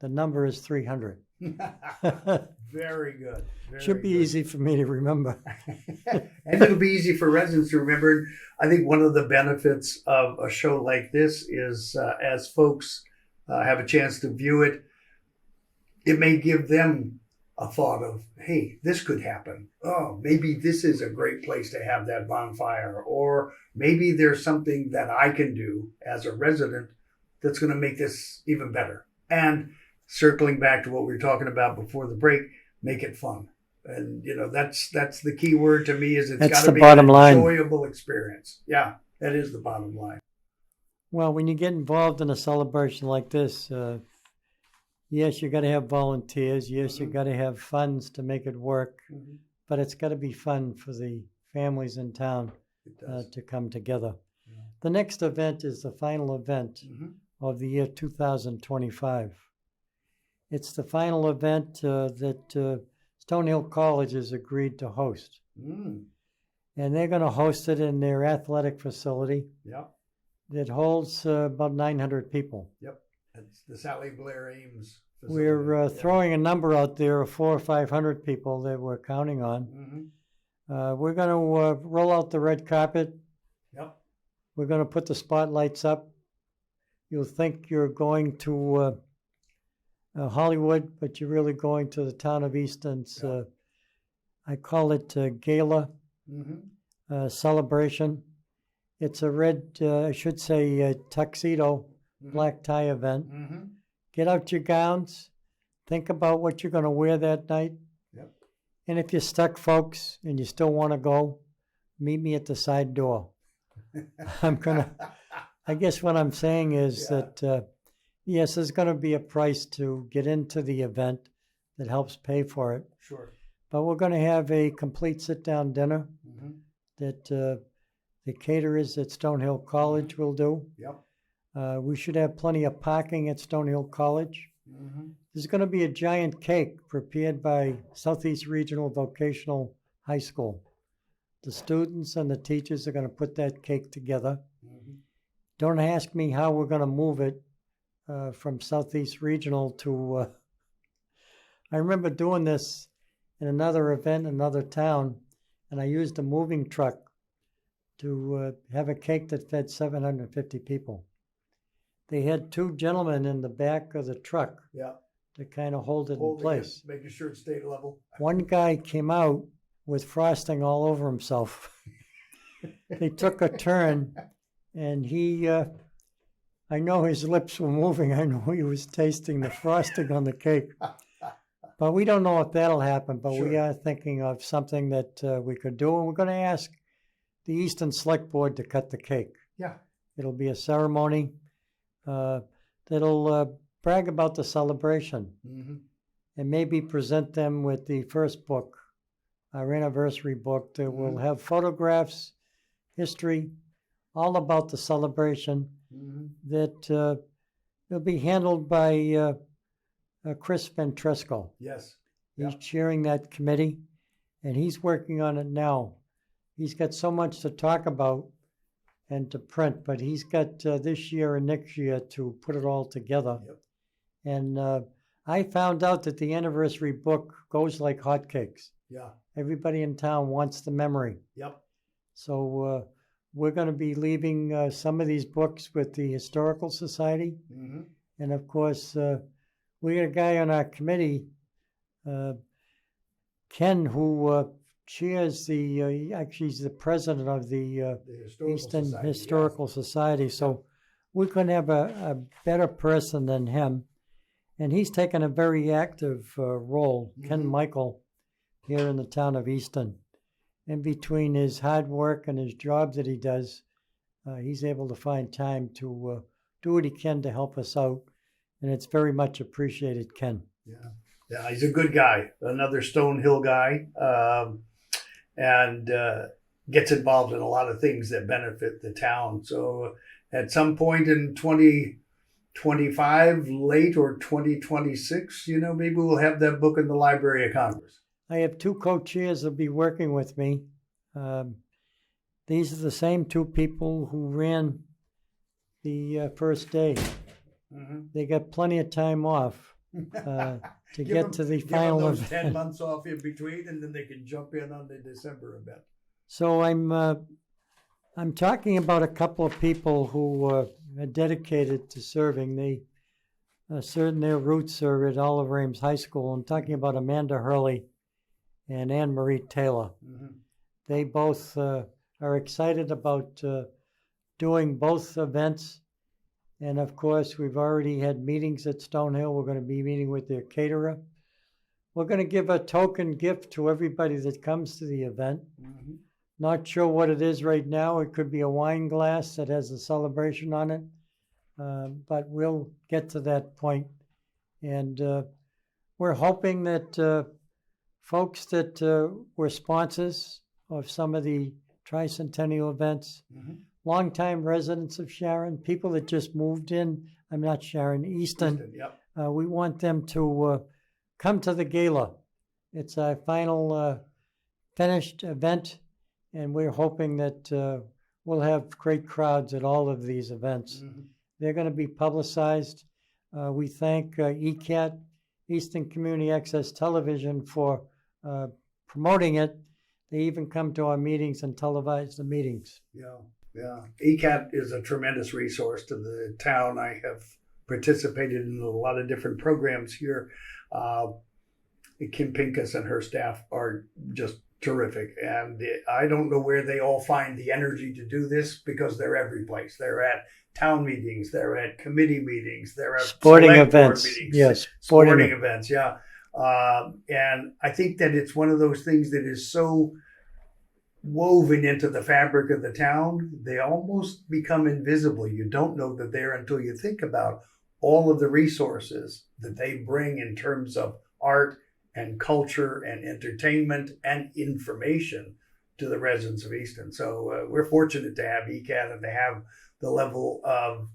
The number is 300. Very good. Should be easy for me to remember. And it'll be easy for residents to remember. And I think one of the benefits of a show like this is as folks have a chance to view it, it may give them a thought of, hey, this could happen. Oh, maybe this is a great place to have that bonfire. Or maybe there's something that I can do as a resident that's going to make this even better. And circling back to what we were talking about before the break, make it fun. And, that's the key word to me is it's got to be an enjoyable experience. Yeah, that is the bottom line. Well, when you get involved in a celebration like this, yes, you got to have volunteers. Yes, you got to have funds to make it work. Mm-hmm. But it's got to be fun for the families in town to come together. Yeah. The next event is the final event of the year 2025. It's the final event that Stonehill College has agreed to host. Mm. And they're going to host it in their athletic facility. Yep. That holds about 900 people. Yep. It's the Sally Blair Ames facility. We're throwing a number out there of 400 or 500 people that we're counting on. Mm-hmm. We're going to roll out the red carpet. Yep. We're going to put the spotlights up. You'll think you're going to Hollywood, but you're really going to the town of Easton's, I call it gala celebration. It's a red, I should say, tuxedo, black tie event. Mm-hmm. Get out your gowns. Think about what you're going to wear that night. Yep. And if you're stuck, folks, and you still want to go, meet me at the side door. I guess what I'm saying is that, yes, there's going to be a price to get into the event that helps pay for it. Sure. But we're going to have a complete sit-down dinner that the caterers at Stonehill College will do. Yep. We should have plenty of parking at Stonehill College. Mm-hmm. There's going to be a giant cake prepared by Southeast Regional Vocational High School. The students and the teachers are going to put that cake together. Mm-hmm. Don't ask me how we're going to move it from Southeast Regional to... I remember doing this in another event in another town, and I used a moving truck to have a cake that fed 750 people. They had two gentlemen in the back of the truck to kind of hold it in place. Making sure it stayed level. One guy came out with frosting all over himself. They took a turn, and he, I know his lips were moving. I know he was tasting the frosting on the cake. But we don't know if that'll happen, but we are thinking of something that we could do, and we're going to ask the Easton Select Board to cut the cake. Yeah. It'll be a ceremony that'll brag about the celebration and maybe present them with the first book, our anniversary book, that will have photographs, history, all about the celebration that will be handled by Chris Ventresco. Yes. He's chairing that committee, and he's working on it now. He's got so much to talk about and to print, but he's got this year and next year to put it all together. Yep. And I found out that the anniversary book goes like hotcakes. Yeah. Everybody in town wants the memory. Yep. So we're going to be leaving some of these books with the Historical Society. Mm-hmm. And of course, we got a guy on our committee, Ken, who chairs actually he's the president of the Easton Historical Society. So we couldn't have a better person than him. And he's taken a very active role, Ken Michael, here in the town of Easton. And between his hard work and his job that he does, he's able to find time to do what he can to help us out. And it's very much appreciated, Ken. Yeah, he's a good guy, another Stonehill guy, and gets involved in a lot of things that benefit the town. So at some point in 2025, late or 2026, maybe we'll have that book in the Library of Congress. I have two co-chairs that'll be working with me. These are the same two people who ran the first day. They got plenty of time off to get to the final those event. 10 months off in between, and then they can jump in on the December event. So I'm talking about a couple of people who are dedicated to serving. They certain their roots are at Oliver Ames High School. I'm talking about Amanda Hurley and Anne Marie Taylor. They both are excited about doing both events. And of course, we've already had meetings at Stonehill. We're going to be meeting with their caterer. We're going to give a token gift to everybody that comes to the event. Not sure what it is right now. It could be a wine glass that has a celebration on it. But we'll get to that point. And we're hoping that folks that were sponsors of some of the tricentennial events, longtime residents of Sharon, people that just moved in, Easton. Yep. We want them to come to the gala. It's our final finished event, and we're hoping that we'll have great crowds at all of these events. They're going to be publicized. We thank ECAT, Easton Community Access Television, for promoting it. They even come to our meetings and televise the meetings. Yeah. ECAT is a tremendous resource to the town. I have participated in a lot of different programs here. Kim Pincus and her staff are just terrific. And I don't know where they all find the energy to do this, because they're every place. They're at town meetings, they're at committee meetings, they're at sporting events. Meetings, yes, sporting events. Yeah. And I think that it's one of those things that is so woven into the fabric of the town, they almost become invisible. You don't know that they're until you think about all of the resources that they bring in terms of art and culture and entertainment and information to the residents of Easton. So we're fortunate to have ECAT and to have the level of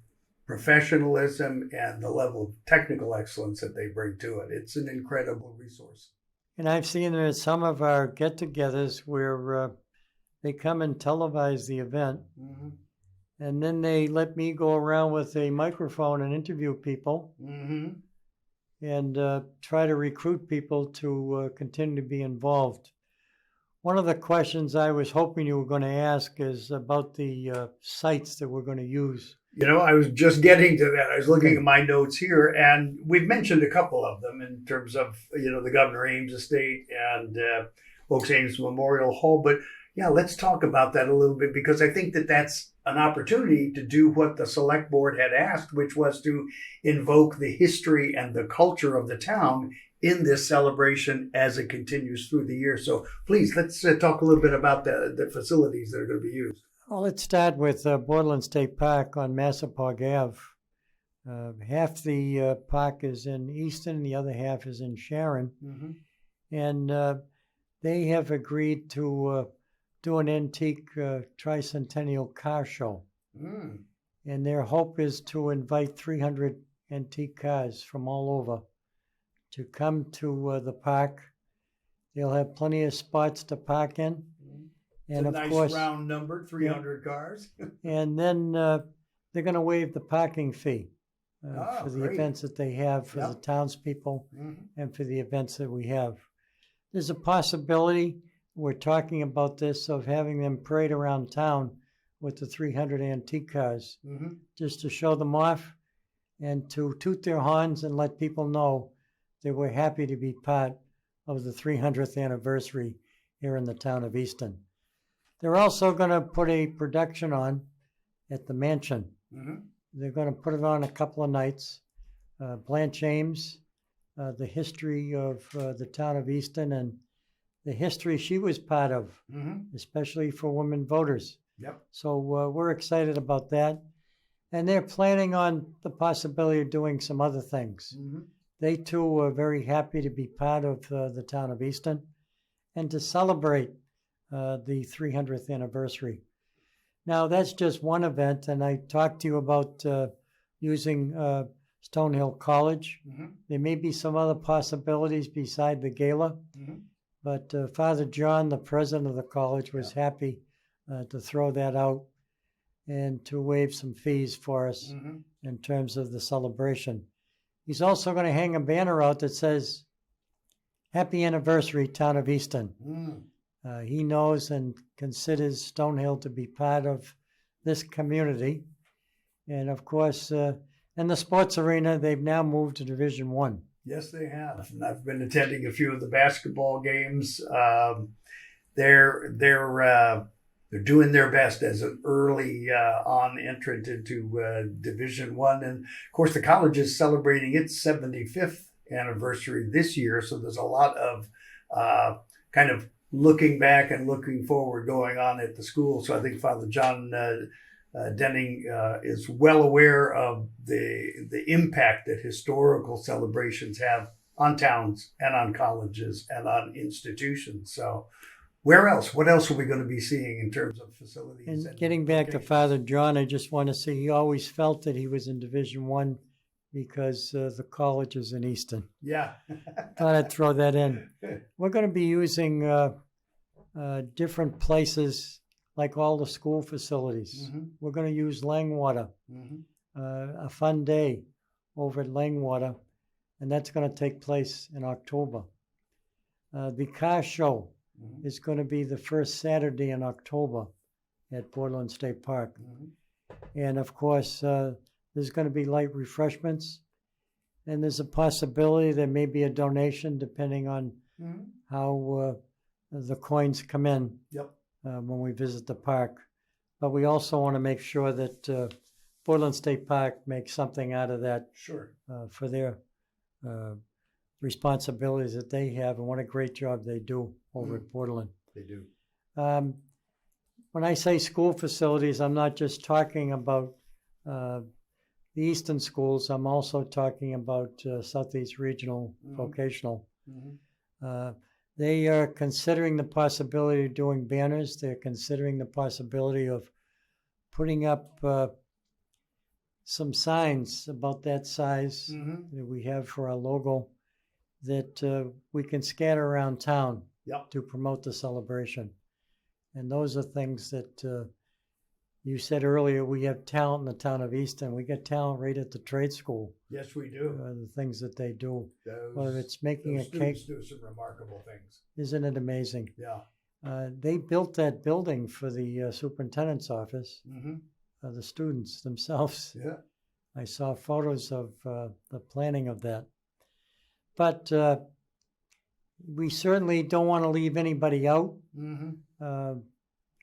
professionalism and the level of technical excellence that they bring to it. It's an incredible resource. And I've seen at some of our get-togethers where they come and televise the event, and then they let me go around with a microphone and interview people, and try to recruit people to continue to be involved. One of the questions I was hoping you were going to ask is about the sites that we're going to use. You know, I was just getting to that. I was looking at my notes here, and we've mentioned a couple of them in terms of, the Governor Ames Estate and Oaks Ames Memorial Hall. But yeah, let's talk about that a little bit, because I think that that's an opportunity to do what the select board had asked, which was to invoke the history and the culture of the town in this celebration as it continues through the year. So please, let's talk a little bit about the facilities that are going to be used. Well, let's start with Borderland State Park on Massapog Ave. Half the park is in Easton, the other half is in Sharon. And they have agreed to do an antique tricentennial car show. And their hope is to invite 300 antique cars from all over to come to the park. They'll have plenty of spots to park in. And it's a nice round number, 300 cars. And then they're going to waive the parking fee for the events that they have for the townspeople and for the events that we have. There's a possibility, we're talking about this, of having them parade around town with the 300 antique cars, just to show them off and to toot their horns and let people know that we're happy to be part of the 300th anniversary here in the town of Easton. They're also going to put a production on at the mansion. They're going to put it on a couple of nights. Blanche Ames, the history of the town of Easton and the history she was part of, especially for women voters. So we're excited about that. And they're planning on the possibility of doing some other things. They too are very happy to be part of the town of Easton and to celebrate the 300th anniversary. Now, that's just one event, and I talked to you about using Stonehill College. There may be some other possibilities beside the gala. But Father John, the president of the college, was happy to throw that out and to waive some fees for us in terms of the celebration. He's also going to hang a banner out that says, "Happy Anniversary, Town of Easton." He knows and considers Stonehill to be part of this community. And of course, in the sports arena, they've now moved to Division I. Yes, they have. And I've been attending a few of the basketball games. They're doing their best as an early on entrant into Division I. And of course, the college is celebrating its 75th anniversary this year. So there's a lot of kind of looking back and looking forward going on at the school. So I think Father John Denning is well aware of the impact that historical celebrations have on towns and on colleges and on institutions. So where else? What else are we going to be seeing in terms of facilities? And getting back to Father John, I just want to say he always felt that he was in Division I because the college is in Easton. Yeah. Thought I'd throw that in. We're going to be using different places like all the school facilities. We're going to use Langwater, a fun day over at Langwater, and that's going to take place in October. The car show is going to be the first Saturday in October at Portland State Park. And of course, there's going to be light refreshments, and there's a possibility there may be a donation depending on how the coins come in. Yep. When we visit the park. But we also want to make sure that Portland State Park makes something out of that for their responsibilities that they have, and what a great job they do over at Portland. They do. When I say school facilities, I'm not just talking about the Easton schools. I'm also talking about Southeast Regional Vocational. They are considering the possibility of doing banners. They're considering the possibility of putting up some signs about that size that we have for our logo that we can scatter around town to promote the celebration. And those are things that you said earlier, we have talent in the town of Easton. We get talent right at the trade school. Yes, we do. The things that they do. Whether it's making a cake. Do some remarkable things. Isn't it amazing? Yeah. They built that building for the superintendent's office, the students themselves. Yeah. I saw photos of the planning of that. But we certainly don't want to leave anybody out.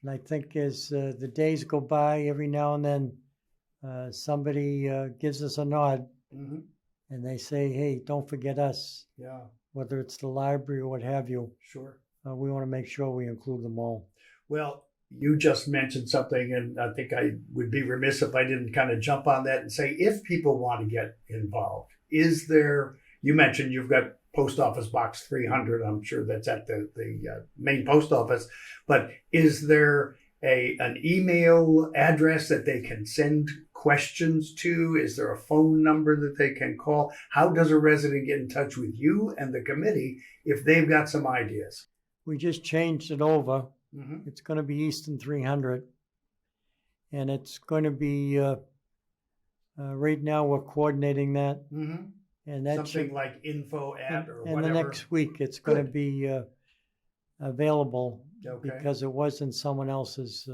And I think as the days go by, every now and then somebody gives us a nod and they say, hey, don't forget us. Yeah. Whether it's the library or what have you. Sure. We want to make sure we include them all. Well, you just mentioned something, and I think I would be remiss if I didn't kind of jump on that and say, if people want to get involved, is there, you mentioned you've got Post Office Box 300. I'm sure that's at the main post office. But is there an email address that they can send questions to? Is there a phone number that they can call? How does a resident get in touch with you and the committee if they've got some ideas? We just changed it over. It's going to be Easton 300. And it's going to be, right now we're coordinating that. And that something like info at or whatever. And the next week it's going to be available because it was in someone else's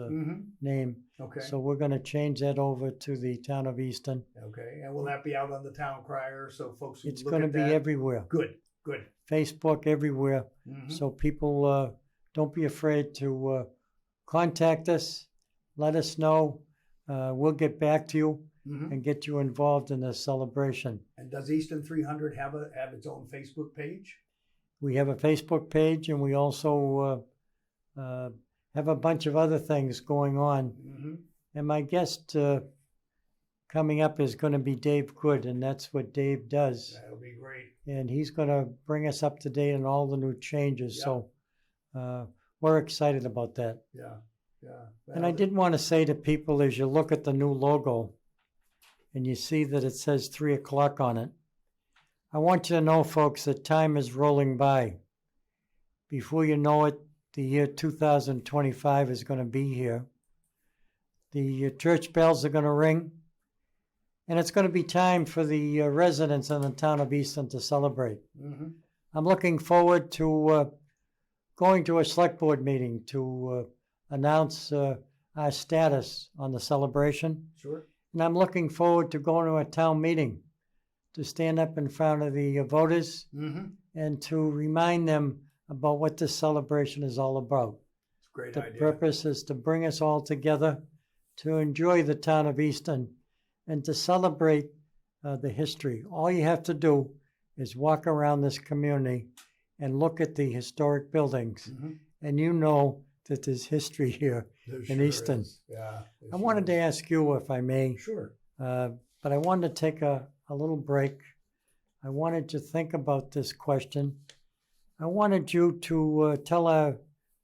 name. Okay. So we're going to change that over to the town of Easton. Okay. And will that be out on the town crier so folks can It's look going to at be that? everywhere. Good. Good. Facebook, everywhere. So people don't be afraid to contact us. Let us know. We'll get back to you and get you involved in the celebration. And does Easton 300 have its own Facebook page? We have a Facebook page, and we also have a bunch of other things going on. And my guest coming up is going to be Dave Good, and that's what Dave does. That'll be great. And he's going to bring us up to date on all the new changes. So we're excited about that. Yeah. Yeah. And I did want to say to people, as you look at the new logo and you see that it says 3 o'clock on it, I want you to know, folks, that time is rolling by Before you know it, the year 2025 is going to be here. The church bells are going to ring, and it's going to be time for the residents in the town of Easton to celebrate. Mm-hmm. I'm looking forward to going to a select board meeting to announce our status on the celebration. Sure. And I'm looking forward to going to a town meeting to stand up in front of the voters Mm-hmm. and to remind them about what this celebration is all about. It's a great The idea. purpose is to bring us all together, to enjoy the town of Easton, and to celebrate the history. All you have to do is walk around this community and look at the historic buildings, Mm-hmm. and you know that there's history here There in sure Easton. is. Yeah. there I sure wanted to is. ask you, if I may, Sure. but I wanted to take a little break. I wanted to think about this question. I wanted you to tell our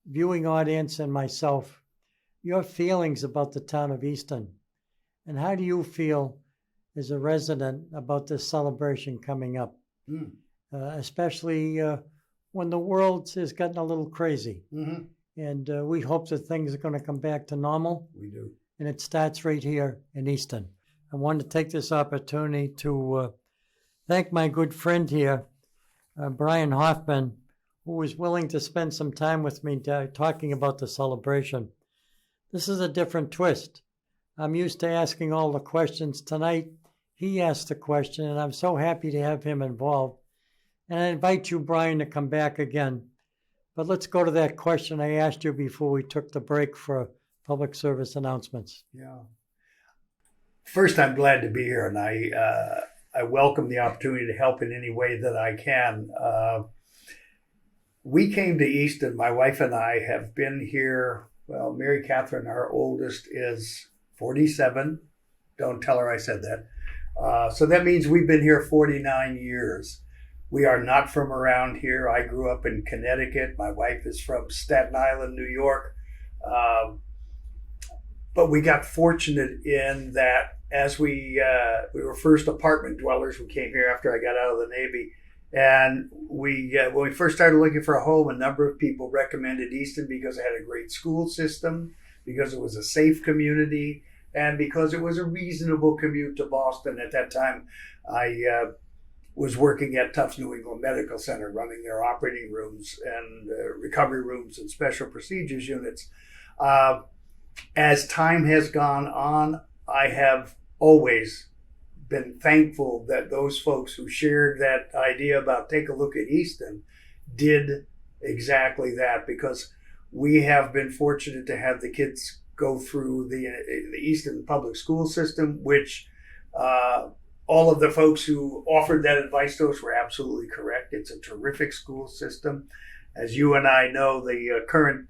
viewing audience and myself your feelings about the town of Easton. And how do you feel as a resident about this celebration coming up? Mm. Especially when the world has gotten a little crazy. Mm-hmm. And we hope that things are going to come back to normal. We do. And it starts right here in Easton. I wanted to take this opportunity to thank my good friend here, Brian Hoffman, who was willing to spend some time with me talking about the celebration. This is a different twist. I'm used to asking all the questions. Tonight, he asked the question, and I'm so happy to have him involved. And I invite you, Brian, to come back again. But let's go to that question I asked you before we took the break for public service announcements. Yeah. First, I'm glad to be here, and I welcome the opportunity to help in any way that I can. We came to Easton. My wife and I have been here. Well, Mary Catherine, our oldest, is 47. Don't tell her I said that. So that means we've been here 49 years. We are not from around here. I grew up in Connecticut. My wife is from Staten Island, New York. But we got fortunate in that as we were first apartment dwellers. We came here after I got out of the Navy. And when we first started looking for a home, a number of people recommended Easton because it had a great school system, because it was a safe community, and because it was a reasonable commute to Boston. At that time, I was working at Tufts New England Medical Center, running their operating rooms and recovery rooms and special procedures units. As time has gone on, I have always been thankful that those folks who shared that idea about take a look at Easton did exactly that, because we have been fortunate to have the kids go through the Easton public school system, which all of the folks who offered that advice to us were absolutely correct. It's a terrific school system. As you and I know, the current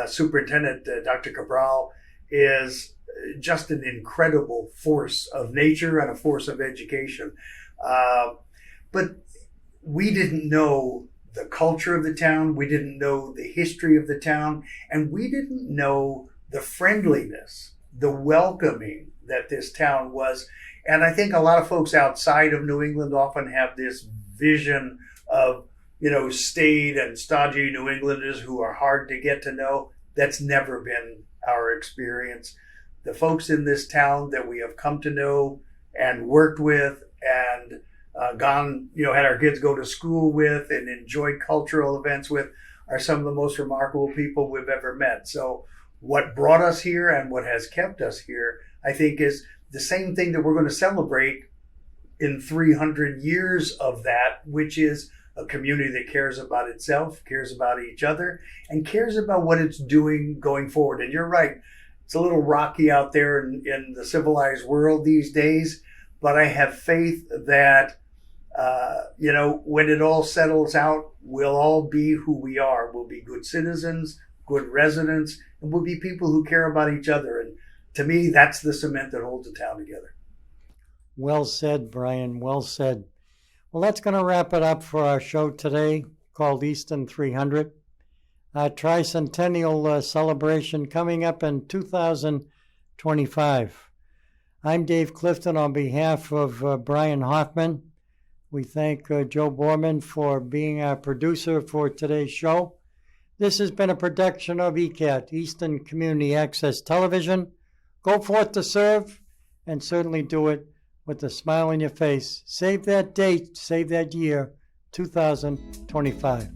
superintendent, Dr. Cabral, is just an incredible force of nature and a force of education. But we didn't know the culture of the town. We didn't know the history of the town. And we didn't know the friendliness, the welcoming that this town was. And I think a lot of folks outside of New England often have this vision of, staid and stodgy New Englanders who are hard to get to know. That's never been our experience. The folks in this town that we have come to know and worked with and had our kids go to school with and enjoyed cultural events with are some of the most remarkable people we've ever met. So what brought us here and what has kept us here, I think, is the same thing that we're going to celebrate in 300 years of that, which is a community that cares about itself, cares about each other, and cares about what it's doing going forward. And you're right, it's a little rocky out there in the civilized world these days, but I have faith that, when it all settles out, we'll all be who we are. We'll be good citizens, good residents, and we'll be people who care about each other. And to me, that's the cement that holds the town together. Well said, Brian. Well said. Well, that's going to wrap it up for our show today, called Easton 300. Our tricentennial celebration coming up in 2025. I'm Dave Clifton on behalf of Brian Hoffman. We thank Joe Borman for being our producer for today's show. This has been a production of ECAT, Easton Community Access Television. Go forth to serve, and certainly do it with a smile on your face. Save that date, save that year, 2025.